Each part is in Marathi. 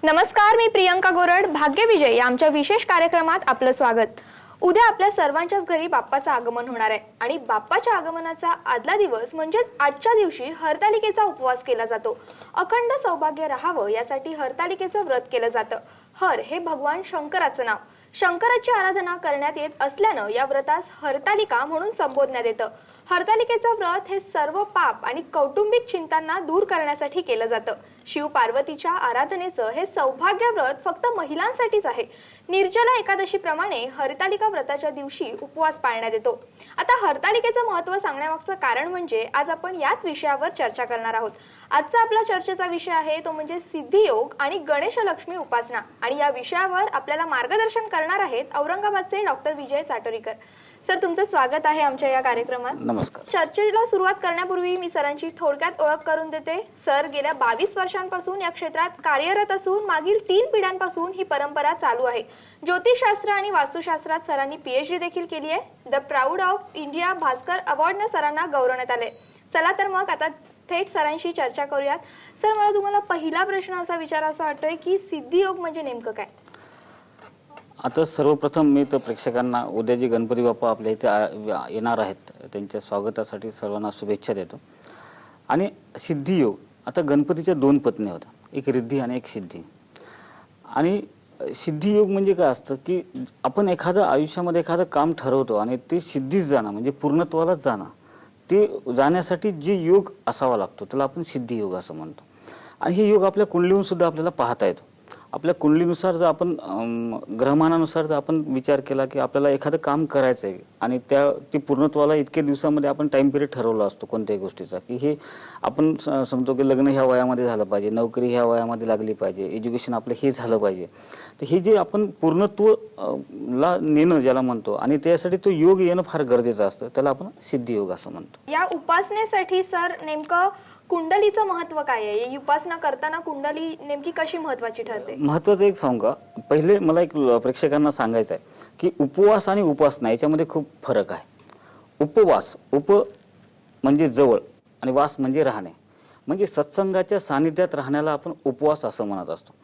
नमस्कार, मी प्रियंका गोरड. भाग्यविजय या आमच्या विशेष कार्यक्रमात आपलं स्वागत. उद्या आपल्या सर्वांच्याच घरी बाप्पाचं आगमन होणार आहे आणि बाप्पाच्या आगमनाचा आदला दिवस म्हणजेच आजच्या दिवशी हरतालिकेचा उपवास केला जातो. अखंड सौभाग्य राहावं यासाठी हरतालिकेचं व्रत केलं जातं. हर हे भगवान शंकराचं नाव. शंकराची आराधना करण्यात येत असल्यानं या व्रतास हरतालिका म्हणून संबोधण्यात येतं. हरतालिकेचं व्रत हे सर्व पाप आणि कौटुंबिक चिंतांना दूर करण्यासाठी केलं जातं. शिव पार्वतीच्या आराधनेचं हे सौभाग्य व्रत फक्त महिलांसाठीच आहे. निर्जला एकादशी प्रमाणे हरतालिका व्रताच्या दिवशी उपवास पाळण्यात येतो. आता हरतालिकेचं महत्त्व सांगण्यामागचं कारण म्हणजे आज आपण याच विषयावर चर्चा करणार आहोत. आजचा आपला चर्चेचा विषय आहे तो म्हणजे सिद्धियोग आणि गणेश लक्ष्मी उपासना. आणि या विषयावर आपल्याला मार्गदर्शन करणार आहेत औरंगाबादचे डॉक्टर विजय चाटोरीकर. सर, तुमचं स्वागत आहे आमच्या या कार्यक्रमात. नमस्कार. चर्चेला सुरुवात करण्यापूर्वी मी सरांची थोडक्यात ओळख करून देते. सर गेल्या 22 वर्षांपासून या क्षेत्रात कार्यरत असून मागील 3 पिढ्यांपासून ही परंपरा चालू आहे. ज्योतिषशास्त्र आणि वास्तुशास्त्रात सरांनी PhD देखील केली आहे. The proud of India Bhaskar अवॉर्डने सरांना गौरवण्यात आले. चला तर मग आता थेट सरांशी चर्चा करूयात. सर, मला तुम्हाला पहिला प्रश्न असा विचारायचा वाटतोय की सिद्धियोग म्हणजे नेमकं काय? आता सर्वप्रथम मी तर प्रेक्षकांना उद्या जे गणपती बाप्पा आपल्या इथे येणार आहेत त्यांच्या स्वागतासाठी सर्वांना शुभेच्छा देतो. आणि सिद्धियोग, आता गणपतीच्या 2 पत्नी होत्या, एक रिद्धी आणि एक सिद्धी. आणि सिद्धियोग म्हणजे काय असतं की आपण एखादं आयुष्यामध्ये एखादं काम ठरवतो आणि ते सिद्धीच जाणं म्हणजे पूर्णत्वालाच जाणं, ते जाण्यासाठी जे योग असावा लागतो त्याला आपण सिद्धियोग असं म्हणतो. आणि हे योग आपल्या कुंडलीहून सुद्धा आपल्याला पाहता येतो. आपल्या कुंडलीनुसार जर आपण ग्रहमानानुसार जर आपण विचार केला की आपल्याला एखादं काम करायचं आहे आणि ते पूर्णत्वाला इतके दिवसामध्ये आपण टाइम पिरियड ठरवला असतो कोणत्याही गोष्टीचा, की हे आपण समजतो की लग्न ह्या वयामध्ये झालं पाहिजे, नोकरी ह्या वयामध्ये लागली पाहिजे, एज्युकेशन आपलं हे झालं पाहिजे. तर हे जे आपण पूर्णत्व ला नेणं ज्याला म्हणतो आणि त्यासाठी तो योग येणं फार गरजेचं असतं, त्याला आपण सिद्धियोग असं म्हणतो. या उपासनेसाठी सर नेमकं कुंडलीचं महत्व काय आहे? ही उपासना करताना कुंडली नेमकी कशी महत्वाची ठरते? महत्वाचं एक सांगू का? पहिले मला एक प्रेक्षकांना सांगायचं आहे की उपवास आणि उपासना याच्यामध्ये खूप फरक आहे. उपवास, उप म्हणजे जवळ आणि वास म्हणजे राहणे, म्हणजे सत्संगाच्या सानिध्यात राहण्याला आपण उपवास असं म्हणत असतो.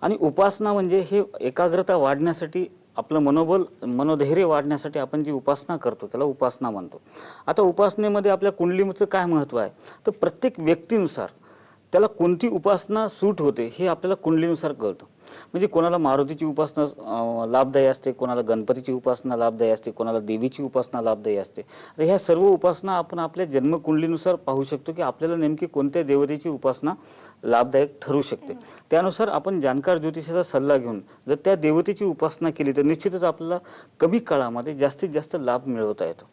आणि उपासना म्हणजे हे एकाग्रता वाढण्यासाठी, आपलं मनोबल मनोधैर्य वाढण्यासाठी आपण जी उपासना करतो त्याला उपासना म्हणतो. आता उपासनेमध्ये आपल्या कुंडलीचं काय महत्त्व आहे तर प्रत्येक व्यक्तीनुसार त्याला कोणती उपासना सूट होते हे आपल्याला कुंडलीनुसार कळतं. म्हणजे कोणाला मारुतीची उपासना लाभदायी असते, कोणाला गणपतीची उपासना लाभदायी असते, कोणाला देवीची उपासना लाभदायी असते. तर ह्या सर्व उपासना आपण आपल्या जन्मकुंडलीनुसार पाहू शकतो की आपल्याला नेमकी कोणत्या देवतेची उपासना लाभदायक ठरू शकते. त्यानुसार आपण जाणकार ज्योतिषाचा सल्ला घेऊन जर त्या देवतेची उपासना केली तर निश्चितच आपल्याला कमी काळामध्ये जास्तीत जास्त लाभ मिळवता येतो.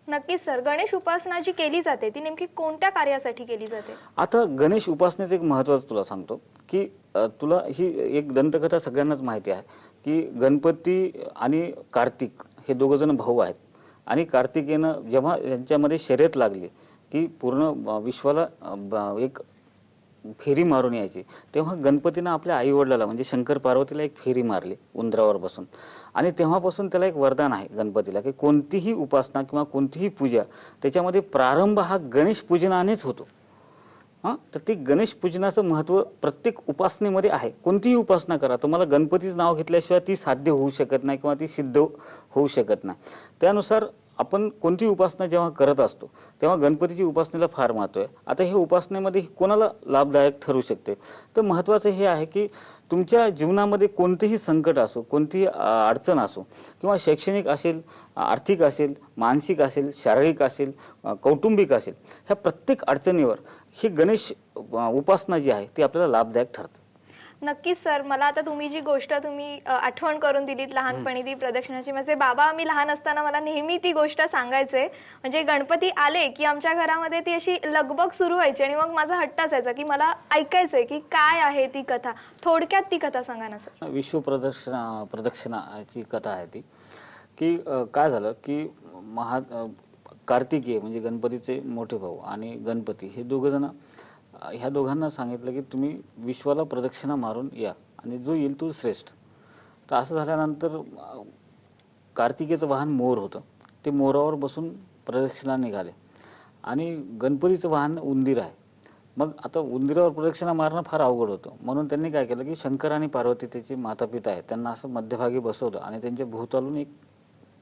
नक्कीच सर, गणेश उपासना जी केली जाते ती नेमकी कोणत्या कार्यासाठी केली जाते? आता गणेश उपासनेचं एक महत्त्वाचं तुला सांगतो की तुला ही एक दंतकथा सगळ्यांनाच माहिती आहे की गणपती आणि कार्तिक हे दोघंजण भाऊ आहेत. आणि कार्तिकेनं जेव्हा यांच्यामध्ये शर्यत लागली की पूर्ण विश्वाला एक फेरी मारून यायची, तेव्हा गणपतीनं आपल्या आईवडिलाला म्हणजे शंकर पार्वतीला एक फेरी मारली उंदरावर बसून. आणि तेव्हापासून त्याला एक वरदान आहे गणपतीला की कोणतीही उपासना किंवा कोणतीही पूजा त्याच्यामध्ये प्रारंभ हा गणेश पूजनानेच होतो. तर ते गणेश पूजनाचं महत्त्व प्रत्येक उपासनेमध्ये आहे. कोणतीही उपासना करा, तुम्हाला गणपतीचं नाव घेतल्याशिवाय ती साध्य होऊ शकत नाही किंवा ती सिद्ध होऊ शकत नाही. त्यानुसार आपण कोणतीही उपासना जेव्हा करत असतो तेव्हा गणपतीची उपासनेला फार महत्त्व आहे. आता हे उपासनेमध्ये कोणाला लाभदायक ठरू शकते तर महत्त्वाचं हे आहे की तुमच्या जीवनामध्ये कोणतेही संकट असो, कोणतीही अडचण असो किंवा शैक्षणिक असेल, आर्थिक असेल, मानसिक असेल, शारीरिक असेल, कौटुंबिक असेल, ह्या प्रत्येक अडचणीवर ही गणेश उपासना जी आहे ती आपल्याला लाभदायक ठरते. नक्कीच सर, मला आता तुम्ही जी गोष्ट आठवण करून दिलीत लहानपणी ती प्रदक्षिणाची, म्हणजे बाबा आम्ही लहान असताना मला नेहमी ती गोष्ट सांगायचे. म्हणजे गणपती आले की आमच्या घरामध्ये ती अशी लगबग सुरू व्हायची आणि मग माझा हट्ट असायचा की मला ऐकायचंय की काय आहे ती कथा. थोडक्यात ती कथा सांगा ना सर. विश्व प्रदक्षिणाची कथा आहे ती की काय झालं की कार्तिकेय म्हणजे गणपतीचे मोठे भाऊ आणि गणपती हे दोघंजण, ह्या दोघांना सांगितलं की तुम्ही विश्वाला प्रदक्षिणा मारून या आणि जो येईल तो श्रेष्ठ. तर असं झाल्यानंतर कार्तिकेयचं वाहन मोर होतं, ते मोरावर बसून प्रदक्षिणा निघाले. आणि गणपतीचं वाहन उंदीर आहे, मग आता उंदीरावर प्रदक्षिणा मारणं फार अवघड होतं, म्हणून त्यांनी काय केलं की शंकर आणि पार्वती त्याचे माता पिता आहेत त्यांना असं मध्यभागी बसवलं आणि त्यांच्या भोवतालून एक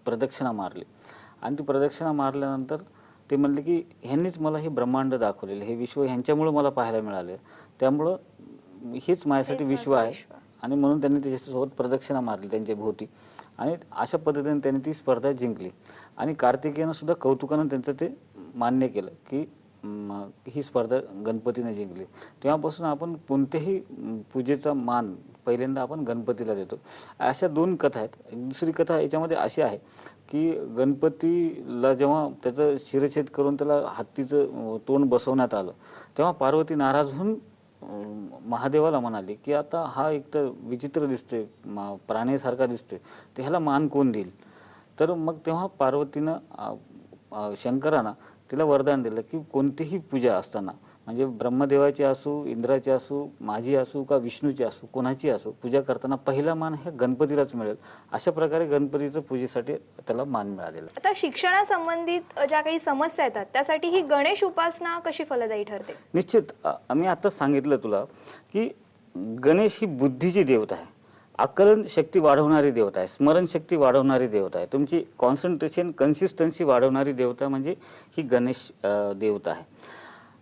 प्रदक्षिणा मारली. आणि ती प्रदक्षिणा मारल्यानंतर ते म्हणले की ह्यांनीच मला हे ब्रह्मांड दाखवलेलं, हे विश्व ह्यांच्यामुळं मला पाहायला मिळाले, त्यामुळं हेच माझ्यासाठी हेच विश्व माझं आहे. विश्व. आणि म्हणून त्यांनी त्याच्यासोबत प्रदक्षिणा मारली त्यांच्या भोवती आणि अशा पद्धतीने त्यांनी ती स्पर्धा जिंकली. आणि कार्तिकेयनं सुद्धा कौतुकानं त्यांचं ते मान्य केलं की ही स्पर्धा गणपतीने जिंकली. तेव्हापासून आपण कोणत्याही पूजेचा मान पहिल्यांदा आपण गणपतीला देतो. अशा 2 कथा आहेत. दुसरी कथा याच्यामध्ये अशी आहे की गणपतीला जेव्हा त्याचं शिरच्छेद करून त्याला हत्तीचं तोंड बसवण्यात आलं, तेव्हा पार्वती नाराज होऊन महादेवाला म्हणाली की आता हा एक तर विचित्र दिसतोय, प्राण्यासारखा दिसतोय, तर ह्याला मान कोण देईल. तर मग तेव्हा पार्वतीनं शंकरानं तिला वरदान दिलं की कोणतीही पूजा असताना, म्हणजे ब्रह्मदेवाची असू, इंद्राची असू, माझी असू का विष्णूची असू, कोणाची असू, पूजा करताना पहिला मान हे गणपतीलाच मिळेल. अशा प्रकारे गणपतीचं पूजेसाठी त्याला मान मिळालेला. आता शिक्षणासंबंधित ज्या काही समस्या येतात त्यासाठी ही गणेश उपासना कशी फलदायी ठरते? निश्चित मी आता सांगितलं तुला की गणेश ही बुद्धीची देवता आहे, आकलन शक्ती वाढवणारी देवता आहे, स्मरणशक्ती वाढवणारी देवता आहे, तुमची कॉन्सन्ट्रेशन कन्सिस्टन्सी वाढवणारी देवता म्हणजे ही गणेश देवता आहे.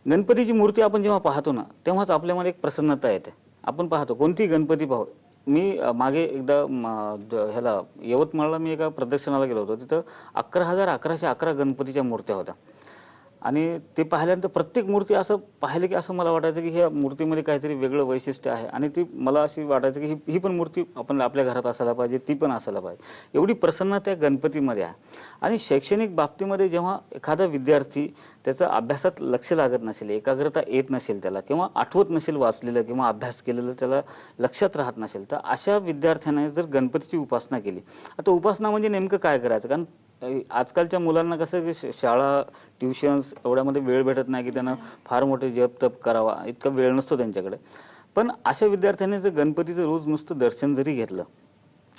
गणपतीची मूर्ती आपण जेव्हा पाहतो ना, तेव्हाच आपल्यामध्ये एक प्रसन्नता येते. आपण पाहतो कोणतीही गणपती पाहू. मी मागे एकदा ह्याला यवतमाळला मी एका प्रदर्शनाला गेलो होतो. तिथं 11,1111 गणपतीच्या मूर्त्या होत्या आणि ते पाहिल्यानंतर प्रत्येक मूर्ती असं पाहिलं की असं मला वाटायचं की ह्या मूर्तीमध्ये काहीतरी वेगळं वैशिष्ट्य आहे आणि ती मला अशी वाटायचं की ही पण मूर्ती आपण आपल्या घरात असायला पाहिजे, ती पण असायला पाहिजे. एवढी प्रसन्नता गणपतीमध्ये आहे. आणि शैक्षणिक बाबतीमध्ये जेव्हा एखादा विद्यार्थी त्याचा अभ्यासात लक्ष लागत नसेल, एकाग्रता येत नसेल त्याला, किंवा आठवत नसेल वाचलेलं किंवा अभ्यास केलेलं त्याला लक्षात राहत नसेल, तर अशा विद्यार्थ्याने जर गणपतीची उपासना केली. आता उपासना म्हणजे नेमकं काय करायचं, कारण आजकालच्या मुलांना कसं की शाळा ट्युशन्स एवढ्यामध्ये वेळ भेटत नाही की त्यांना फार मोठे जप तप करावा, इतका वेळ नसतो त्यांच्याकडे. पण अशा विद्यार्थ्यांनी जर गणपतीचं रोज नुसतं दर्शन जरी घेतलं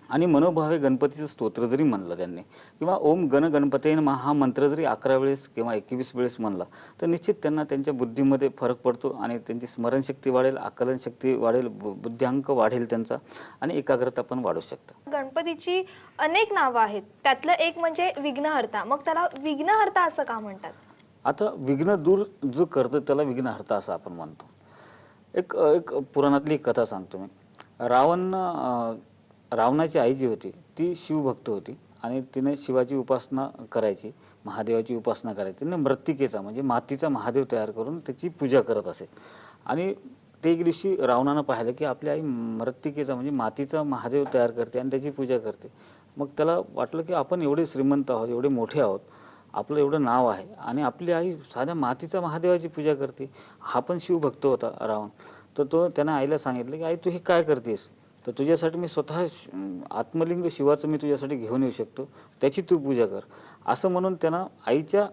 आणि मनोभावे गणपतीचं स्तोत्र जरी म्हणलं त्यांनी, किंवा ओम गण गणपते नमः हा मंत्र जरी 11 वेळेस किंवा 21 वेळेस म्हणला, तर निश्चित त्यांना त्यांच्या बुद्धीमध्ये फरक पडतो आणि त्यांची स्मरणशक्ती वाढेल, आकलन शक्ती वाढेल, बुद्ध्यांक वाढेल त्यांचा आणि एकाग्रता पण वाढू शकतं. गणपतीची अनेक नावं आहेत, त्यातलं एक म्हणजे विघ्नहर्ता. मग त्याला विघ्नहर्ता असं का म्हणतात? आता विघ्न दूर जो करतो त्याला विघ्नहर्ता असं आपण म्हणतो. एक एक पुराणातली एक कथा सांगतो मी. रावणाची आई जी होती ती शिवभक्त होती आणि तिने शिवाची उपासना करायची, महादेवाची उपासना करायची. तिने मृत्तिकेचा म्हणजे मातीचा महादेव तयार करून त्याची पूजा करत असे. आणि ते एक दिवशी रावणानं पाहिलं की आपली आई मृत्तिकेचा म्हणजे मातीचा महादेव तयार करते आणि त्याची पूजा करते. मग त्याला वाटलं की आपण एवढे श्रीमंत आहोत, एवढे मोठे आहोत, आपलं एवढं नाव आहे आणि आपली आई साध्या मातीचा महादेवाची पूजा करते. हा पण शिवभक्त होता रावण. तर तो त्यानं आईला सांगितलं की आई तू हे काय करतेस, तर तुझ्यासाठी मी स्वतः आत्मलिंग शिवाचं मी तुझ्यासाठी घेऊन येऊ शकतो, त्याची तू पूजा कर. असं म्हणून त्यानं आईच्या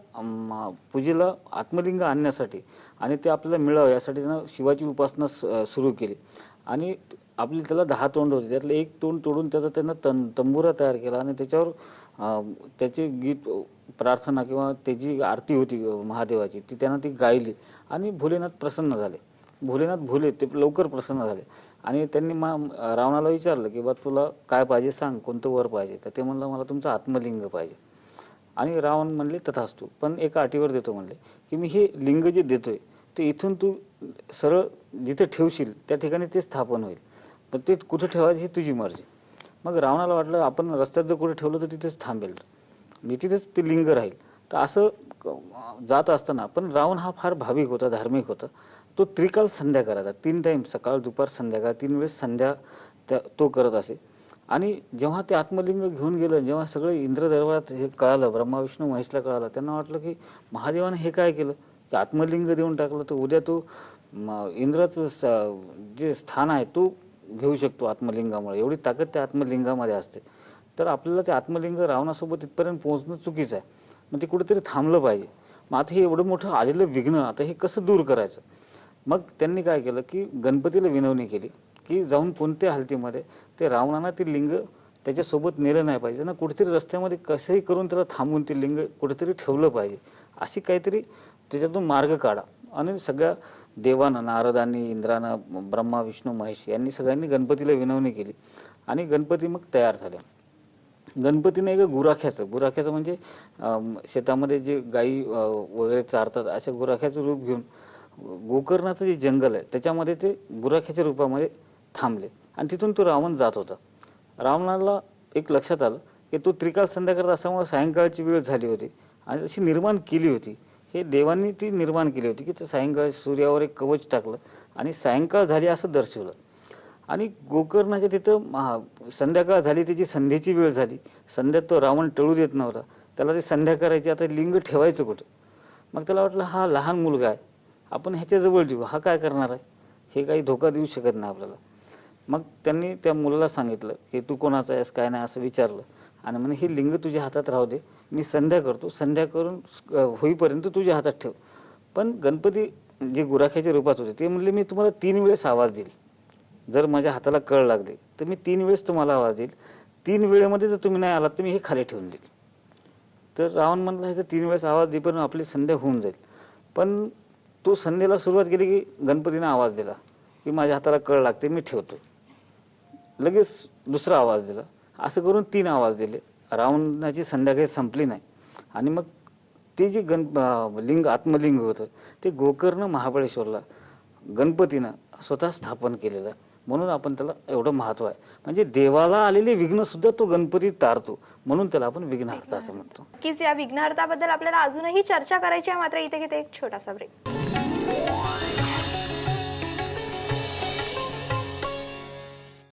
पूजेला आत्मलिंग आणण्यासाठी आणि ते आपल्याला मिळावं यासाठी त्यानं शिवाची उपासना सुरू केली. आणि आपली त्याला 10 तोंड होते, त्यातलं एक तोंड तोडून त्याचा त्यानं तंबुरा तयार केला आणि त्याच्यावर त्याचे गीत प्रार्थना किंवा त्याची आरती होती महादेवाची ती त्यानं ती गायली आणि भोलेनाथ प्रसन्न झाले. भोले ते लवकर प्रसन्न झाले आणि त्यांनी रावणाला विचारलं की बा तुला काय पाहिजे सांग, कोणतं वर पाहिजे. तर ते म्हणलं मला तुमचं आत्मलिंग पाहिजे. आणि रावण म्हणले तथास्तु, पण एका अटीवर देतो म्हणले की मी हे लिंग जे देतोय ते इथून तू सरळ जिथे ठेवशील त्या ठिकाणी ते स्थापन होईल, पण ते कुठं ठेवायचं ही तुझी मर्जी. मग रावणाला वाटलं आपण रस्त्यात जर कुठे ठेवलं तर तिथेच थांबेल, मी तिथेच ते लिंग राहील. तर असं जात असताना पण रावण हा फार भाविक होता, धार्मिक होता. तो त्रिकाल संध्या करायचा, 3 टाईम सकाळ दुपार संध्याकाळ 3 वेळेस संध्या तो करत असे. आणि जेव्हा ते आत्मलिंग घेऊन गेलं, जेव्हा सगळं इंद्र दरबारात हे कळालं, ब्रह्मा विष्णू महेशला कळालं, त्यांना वाटलं की महादेवाने हे काय केलं की आत्मलिंग देऊन टाकलं, तर उद्या तो इंद्राचं जे स्थान आहे तो घेऊ शकतो आत्मलिंगामुळे, एवढी ताकद त्या आत्मलिंगामध्ये असते. तर आपल्याला ते आत्मलिंग रावणासोबत इथपर्यंत पोहोचणं चुकीचं आहे, मग ते कुठेतरी थांबलं पाहिजे. मग आता हे एवढं मोठं आलेलं विघ्न आता हे कसं दूर करायचं. मग त्यांनी काय केलं की गणपतीला विनवणी केली की जाऊन कोणत्या हालतीमध्ये ते रावणानं ते लिंग त्याच्यासोबत नेलं नाही पाहिजे ना, कुठेतरी रस्त्यामध्ये कसंही करून त्याला थांबून ते लिंग कुठेतरी ठेवलं पाहिजे. अशी काहीतरी त्याच्यातून मार्ग काढा. आणि सगळ्या देवानं, नारदांनी, इंद्रानं, ब्रह्मा, विष्णू, महेश यांनी सगळ्यांनी गणपतीला विनवणी केली आणि गणपती मग तयार झाले. गणपतीने एक गुराख्याचं म्हणजे शेतामध्ये जे गाई वगैरे चारतात अशा गुराख्याचं रूप घेऊन गोकर्णाचं जे जंगल आहे त्याच्यामध्ये ते गुराख्याच्या रूपामध्ये थांबले आणि तिथून तो रावण जात होता. रावणाला एक लक्षात आलं की तो त्रिकाल संध्या करत असल्यामुळे सायंकाळची वेळ झाली होती आणि अशी निर्माण केली होती, हे देवांनी ती निर्माण केली होती की ते सायंकाळ सूर्यावर एक कवच टाकलं आणि सायंकाळ झाली असं दर्शवलं. आणि गोकर्णाच्या तिथं संध्याकाळ झाली, त्याची संध्येची वेळ झाली, संध्यात तो रावण टळू देत नव्हता, त्याला ते संध्या करायची, आता लिंग ठेवायचं कुठं. मग त्याला वाटलं हा लहान मुलगा आहे, आपण ह्याच्याजवळ ठेवू, हा काय करणार आहे, हे काही धोका देऊ शकत नाही आपल्याला. मग त्यांनी त्या मुलाला सांगितलं की तू कोणाचा आहेस काय नाही असं विचारलं आणि म्हणे हे लिंग तुझ्या हातात राहू दे, मी संध्या करतो, संध्या करून होईपर्यंत तुझ्या हातात ठेव. पण गणपती जे गुराख्याच्या रूपात होते ते म्हणले मी तुम्हाला 3 वेळेस आवाज देईल, जर माझ्या हाताला कळ लागली तर मी 3 वेळेस तुम्हाला आवाज देईल, 3 वेळेमध्ये जर तुम्ही नाही आलात तर मी हे खाली ठेवून देईल. तर रावण म्हणला ह्याचा 3 वेळेस आवाज देईपर्यंत आपली संध्या होऊन जाईल. पण तो संध्येला सुरुवात केली की गणपतीने आवाज दिला की माझ्या हाताला कळ लागते, मी ठेवतो. लगेच दुसरा आवाज दिला, असं करून 3 आवाज दिले. रावणाची संध्या काही संपली नाही आणि मग ते जे लिंग आत्मलिंग होतं ते गोकर्ण महाबळेश्वरला गणपतीनं स्वतः स्थापन केलेलं आहे, म्हणून आपण त्याला एवढं महत्त्व आहे. म्हणजे देवाला आलेले विघ्न सुद्धा तो गणपती तारतो, म्हणून त्याला आपण विघ्नहर्ता असं म्हणतो. नक्कीच या विघ्नहर्ताबद्दल आपल्याला अजूनही चर्चा करायची आहे, मात्र इथे एक छोटासा ब्रेक.